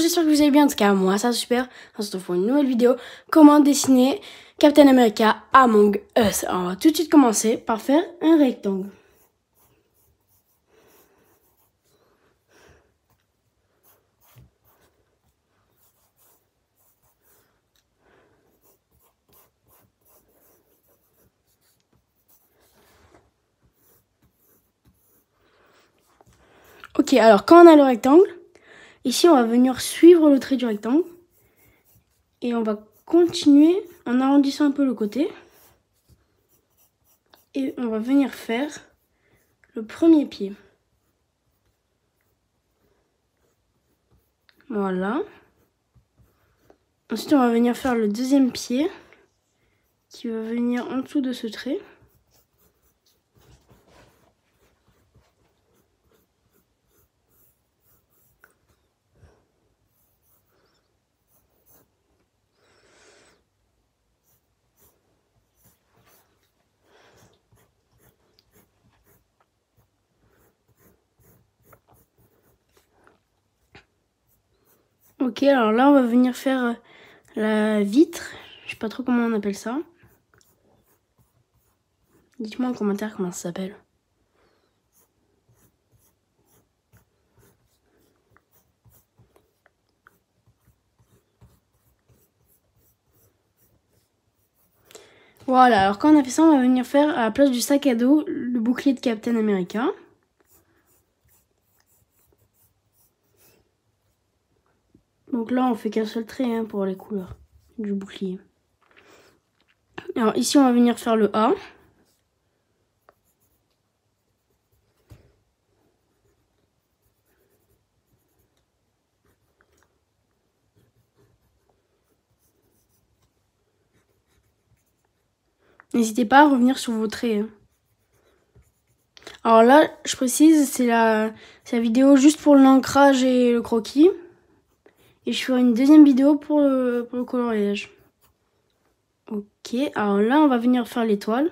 j'espère que vous allez bien. En tout cas, moi, ça va super. On se retrouve pour une nouvelle vidéo. Comment dessiner Captain America Among Us. Alors, on va tout de suite commencer par faire un rectangle. Ok, alors quand on a le rectangle, ici on va venir suivre le trait du rectangle. Et on va continuer en arrondissant un peu le côté. Et on va venir faire le premier pied. Voilà. Ensuite on va venir faire le deuxième pied qui va venir en dessous de ce trait. Ok, alors là on va venir faire la vitre. Je sais pas trop comment on appelle ça. Dites-moi en commentaire comment ça s'appelle. Voilà, alors quand on a fait ça, on va venir faire à la place du sac à dos le bouclier de Captain America. Donc là, on fait qu'un seul trait pour les couleurs du bouclier. Alors ici, on va venir faire le A. N'hésitez pas à revenir sur vos traits. Alors là, je précise, c'est la vidéo juste pour l'ancrage et le croquis. Et je ferai une deuxième vidéo pour le coloriage. Ok, alors là, on va venir faire l'étoile.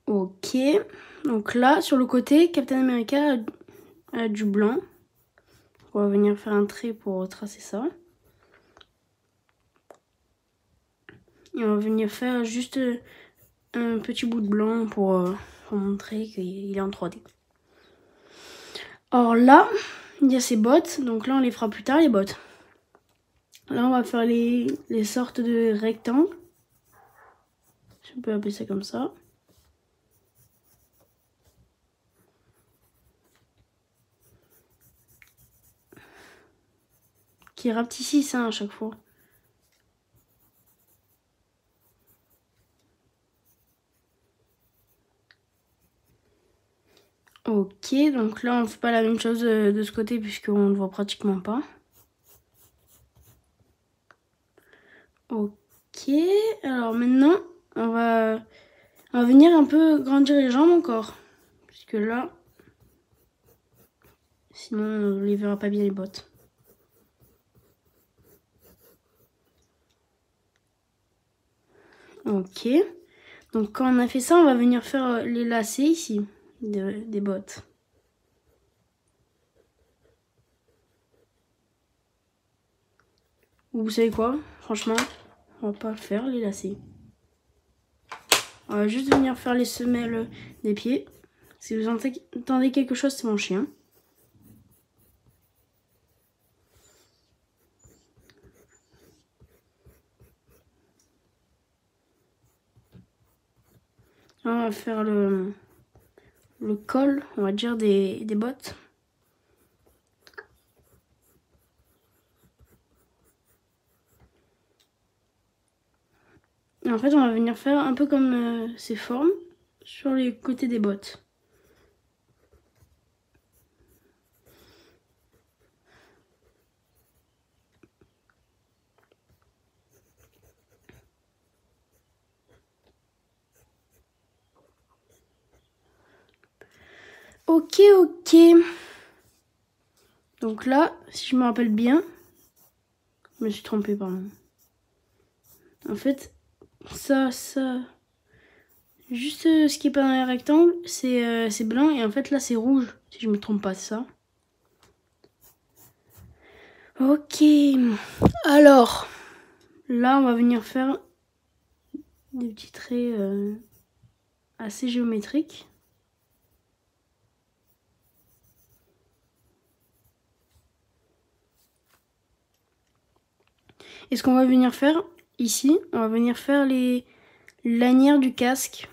Ok, donc là, sur le côté, Captain America a du blanc. On va venir faire un trait pour tracer ça. Et on va venir faire juste un petit bout de blanc pour montrer qu'il est en 3D. Alors là, il y a ces bottes. Donc là, on les fera plus tard, les bottes. Là, on va faire les sortes de rectangles. Si on peut appeler ça comme ça. Qui rapetissent à chaque fois. Ok, donc là on fait pas la même chose de ce côté puisqu'on ne le voit pratiquement pas. Ok, alors maintenant on va venir un peu grandir les jambes encore. Puisque là, sinon on les verra pas bien les bottes. Ok, donc quand on a fait ça, on va venir faire les lacets ici des bottes. Vous savez quoi? Franchement, on va pas faire les lacets. On va juste venir faire les semelles des pieds. Si vous entendez quelque chose, c'est mon chien. On va faire le col, on va dire, des bottes. Et en fait, on va venir faire un peu comme ces formes sur les côtés des bottes. Ok. Donc là, si je me rappelle bien, je me suis trompée, pardon. En fait, ça, juste ce qui est pas dans les rectangles, c'est blanc et en fait là c'est rouge, si je me trompe pas, c'est ça. Ok, alors là on va venir faire des petits traits assez géométriques. Et ce qu'on va venir faire ici, on va venir faire les lanières du casque.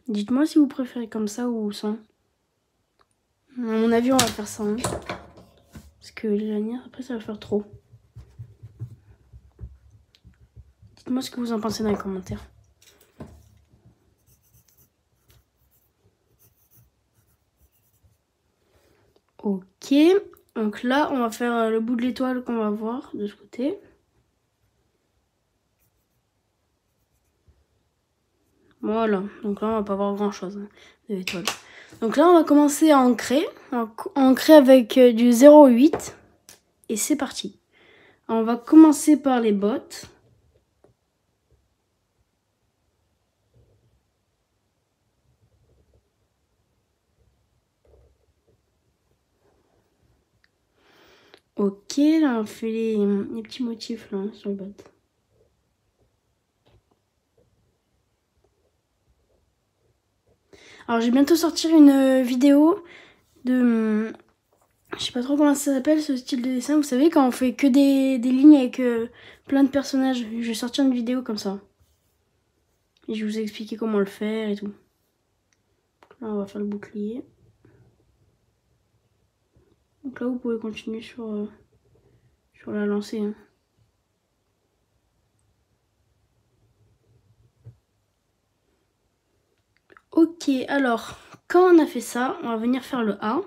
Dites-moi si vous préférez comme ça ou sans. À mon avis, on va faire ça. Hein. Parce que les lanières, après, ça va faire trop. Dites-moi ce que vous en pensez dans les commentaires. Ok. Donc là, on va faire le bout de l'étoile qu'on va voir de ce côté. Voilà. Donc là, on va pas voir grand-chose de l'étoile. Donc là, on va commencer à ancrer. On va ancrer avec du 0,8. Et c'est parti. On va commencer par les bottes. Ok, là on fait les petits motifs là sur les bottes. Alors je vais bientôt sortir une vidéo de... Je sais pas trop comment ça s'appelle ce style de dessin. Vous savez quand on fait que des lignes avec plein de personnages. Je vais sortir une vidéo comme ça. Et je vais vous expliquer comment le faire et tout. Là on va faire le bouclier. Donc là vous pouvez continuer sur la lancée. Hein. Ok, alors quand on a fait ça, on va venir faire le A.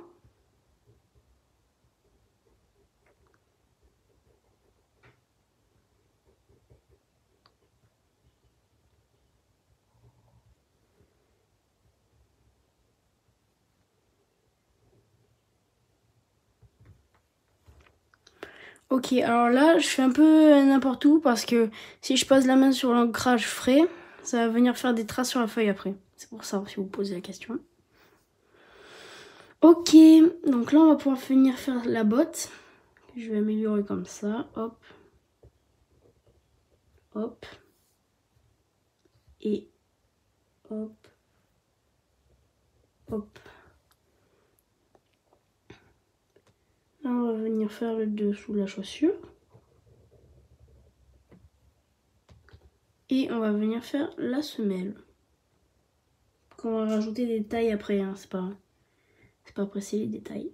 Ok, alors là, je fais un peu n'importe où parce que si je pose la main sur l'ancrage frais, ça va venir faire des traces sur la feuille après. C'est pour ça, si vous posez la question. Ok, donc là, on va pouvoir venir faire la botte. Je vais améliorer comme ça, hop. Hop. Et hop. Hop. Là, on va venir faire le dessous de la chaussure. Et on va venir faire la semelle. On va rajouter des détails après, hein. C'est pas pressé les détails.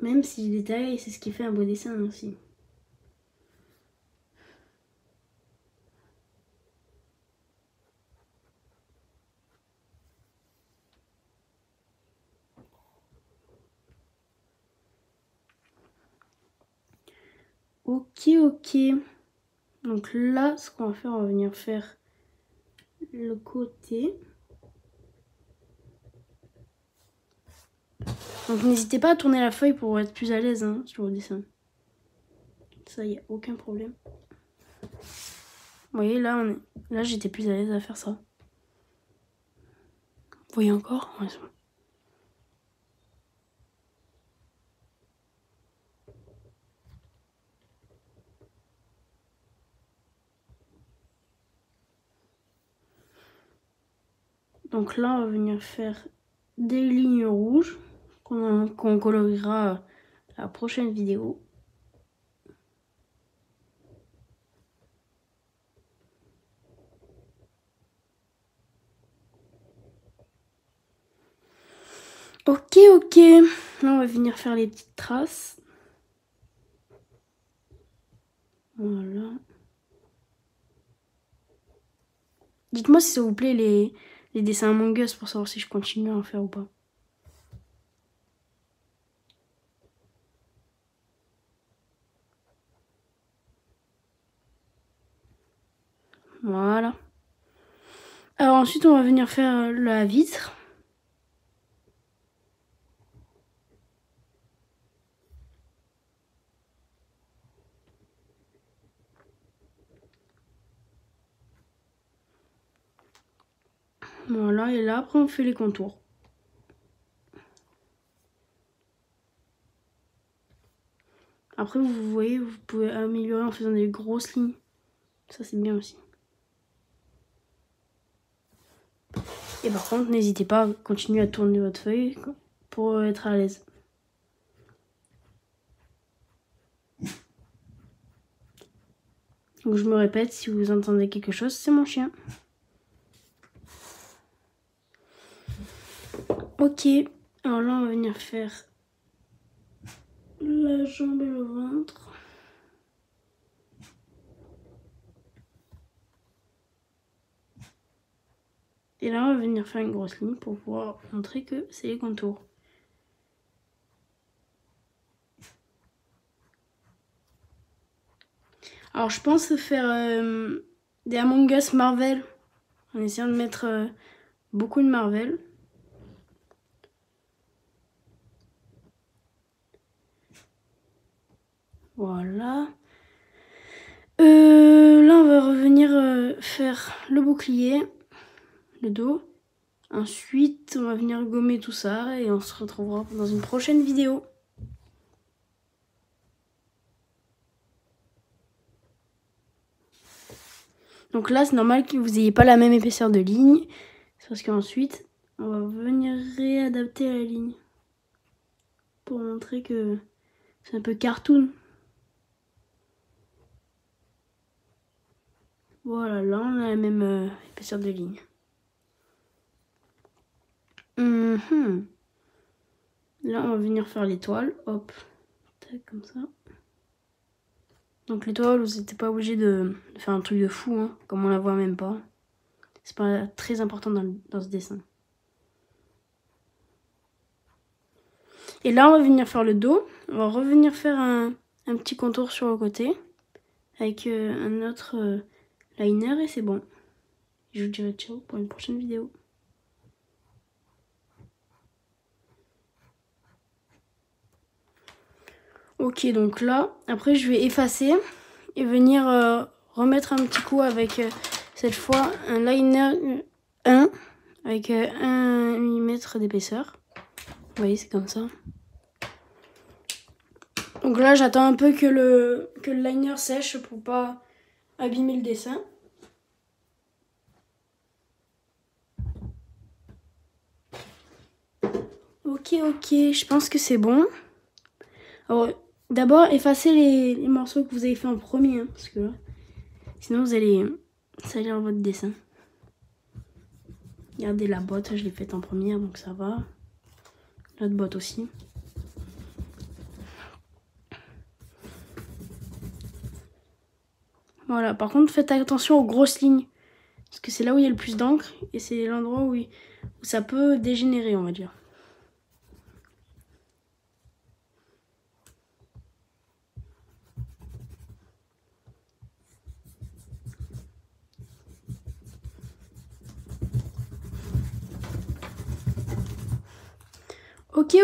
Même si les détails, c'est ce qui fait un beau dessin aussi. Ok, ok. Donc là, ce qu'on va faire, on va venir faire le côté. Donc n'hésitez pas à tourner la feuille pour être plus à l'aise hein, sur le dessin. Ça, il n'y a aucun problème. Vous voyez, là, là j'étais plus à l'aise à faire ça. Vous voyez encore? Ouais, donc là, on va venir faire des lignes rouges qu'on coloriera à la prochaine vidéo. Ok, ok. Là, on va venir faire les petites traces. Voilà. Dites-moi si ça vous plaît les dessins Among Us pour savoir si je continue à en faire ou pas. Voilà. Alors ensuite, on va venir faire la vitre. Voilà, et là, après, on fait les contours. Après, vous voyez, vous pouvez améliorer en faisant des grosses lignes. Ça, c'est bien aussi. Et par contre, n'hésitez pas à continuer à tourner votre feuille pour être à l'aise. Donc je me répète, si vous entendez quelque chose, c'est mon chien. Ok, alors là, on va venir faire la jambe et le ventre. Et là, on va venir faire une grosse ligne pour pouvoir montrer que c'est les contours. Alors, je pense faire des Among Us Marvel, en essayant de mettre beaucoup de Marvel. Voilà. Là, on va revenir faire le bouclier, le dos. Ensuite, on va venir gommer tout ça et on se retrouvera dans une prochaine vidéo. Donc là, c'est normal que vous n'ayez pas la même épaisseur de ligne. C'est parce qu'ensuite, on va venir réadapter la ligne. Pour montrer que c'est un peu cartoon. Voilà, là, on a la même épaisseur de ligne. Là, on va venir faire l'étoile. Hop, tac, comme ça. Donc l'étoile, vous n'êtes pas obligé de faire un truc de fou, hein, comme on la voit même pas. C'est pas très important dans ce dessin. Et là, on va venir faire le dos. On va revenir faire un petit contour sur le côté. Avec un autre liner et c'est bon. Je vous dirai ciao pour une prochaine vidéo. Ok, donc là, après je vais effacer et venir remettre un petit coup avec cette fois un liner 1 avec 1 mm d'épaisseur. Vous voyez, c'est comme ça. Donc là, j'attends un peu que le liner sèche pour pas abîmer le dessin. Ok, je pense que c'est bon. Alors, d'abord, effacez les morceaux que vous avez fait en premier, hein, parce que là, sinon vous allez salir votre dessin. Regardez la botte, je l'ai faite en première, donc ça va. L'autre botte aussi. Voilà, par contre, faites attention aux grosses lignes, parce que c'est là où il y a le plus d'encre, et c'est l'endroit où ça peut dégénérer, on va dire.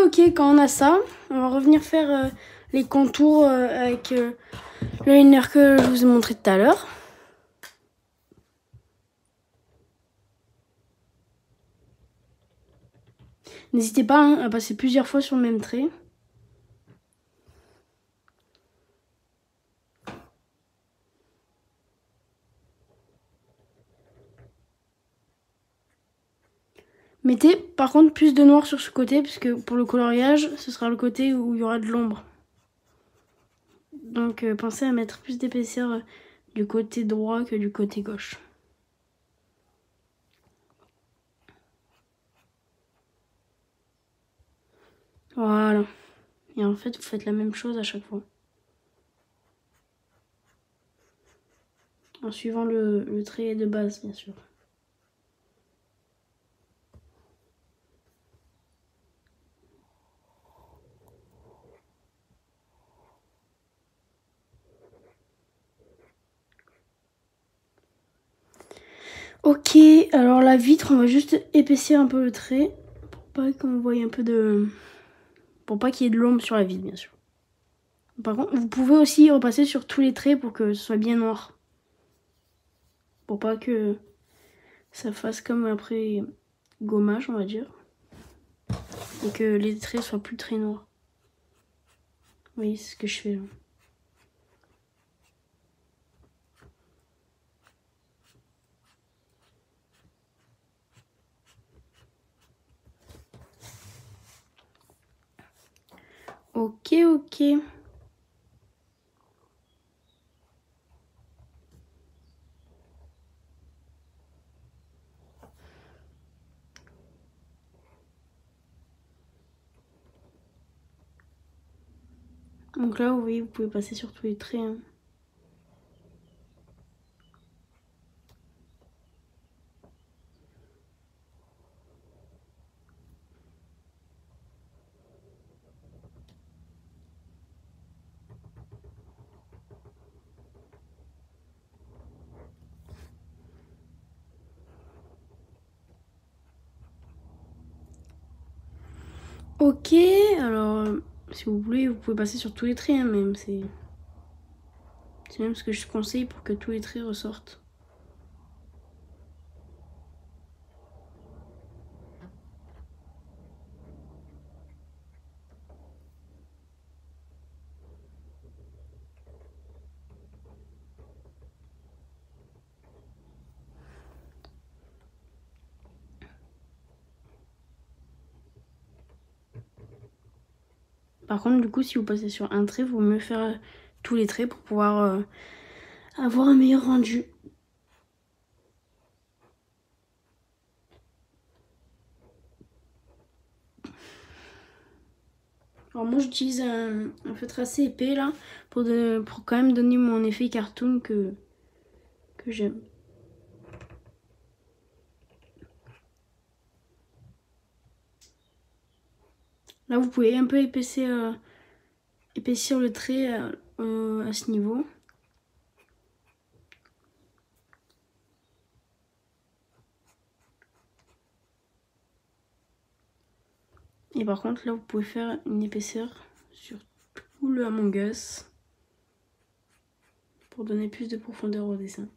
Ok, quand on a ça, on va revenir faire les contours avec le liner que je vous ai montré tout à l'heure. N'hésitez pas à passer plusieurs fois sur le même trait. Mettez par contre plus de noir sur ce côté, puisque pour le coloriage, ce sera le côté où il y aura de l'ombre. Donc pensez à mettre plus d'épaisseur du côté droit que du côté gauche. Voilà. Et en fait, vous faites la même chose à chaque fois. En suivant le trait de base, bien sûr. Ok, alors la vitre, on va juste épaissir un peu le trait pour pas qu'on voie un peu de... Pour pas qu'il y ait de l'ombre sur la vitre, bien sûr. Par contre, vous pouvez aussi repasser sur tous les traits pour que ce soit bien noir. Pour pas que ça fasse comme après gommage, on va dire. Et que les traits soient plus très noirs. Vous voyez, c'est ce que je fais là. Ok, ok. Donc là, vous voyez, vous pouvez passer sur tous les traits. Hein. Ok, alors si vous voulez, vous pouvez passer sur tous les traits, hein, même. C'est même ce que je conseille pour que tous les traits ressortent. Par contre, du coup, si vous passez sur un trait, il vaut mieux faire tous les traits pour pouvoir avoir un meilleur rendu. Alors moi, j'utilise un feutre assez épais là pour quand même donner mon effet cartoon que j'aime. Là, vous pouvez un peu épaissir le trait à ce niveau. Et par contre, là, vous pouvez faire une épaisseur sur tout le Among Us pour donner plus de profondeur au dessin.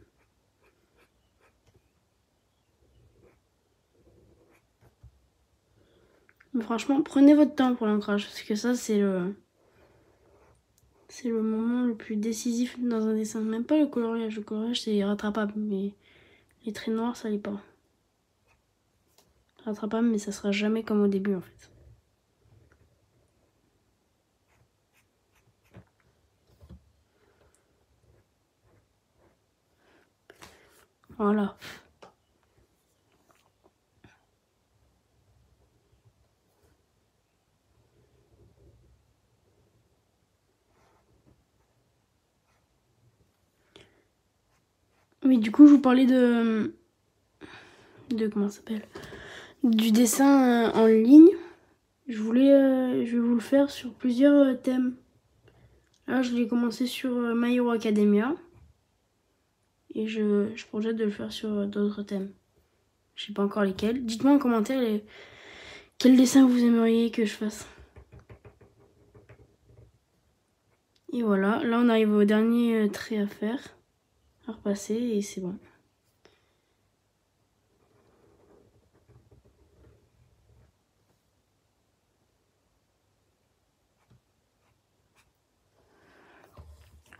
Mais franchement, prenez votre temps pour l'ancrage, parce que ça, c'est le moment le plus décisif dans un dessin. Même pas le coloriage. Le coloriage, c'est rattrapable, mais les traits noirs, ça l'est pas. Rattrapable, mais ça sera jamais comme au début, en fait. Voilà. Oui, du coup, je vous parlais de comment ça s'appelle, du dessin en ligne. Je vais vous le faire sur plusieurs thèmes. Là, je l'ai commencé sur My Hero Academia. Et je projette de le faire sur d'autres thèmes. Je sais pas encore lesquels. Dites-moi en commentaire quel dessin vous aimeriez que je fasse. Et voilà, là on arrive au dernier trait à faire, à repasser et c'est bon.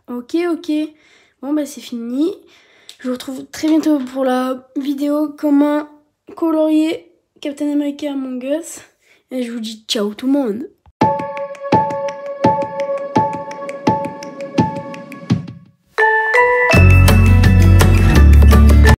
Ok, bon bah c'est fini. Je vous retrouve très bientôt pour la vidéo comment colorier Captain America Among Us. Et je vous dis ciao tout le monde.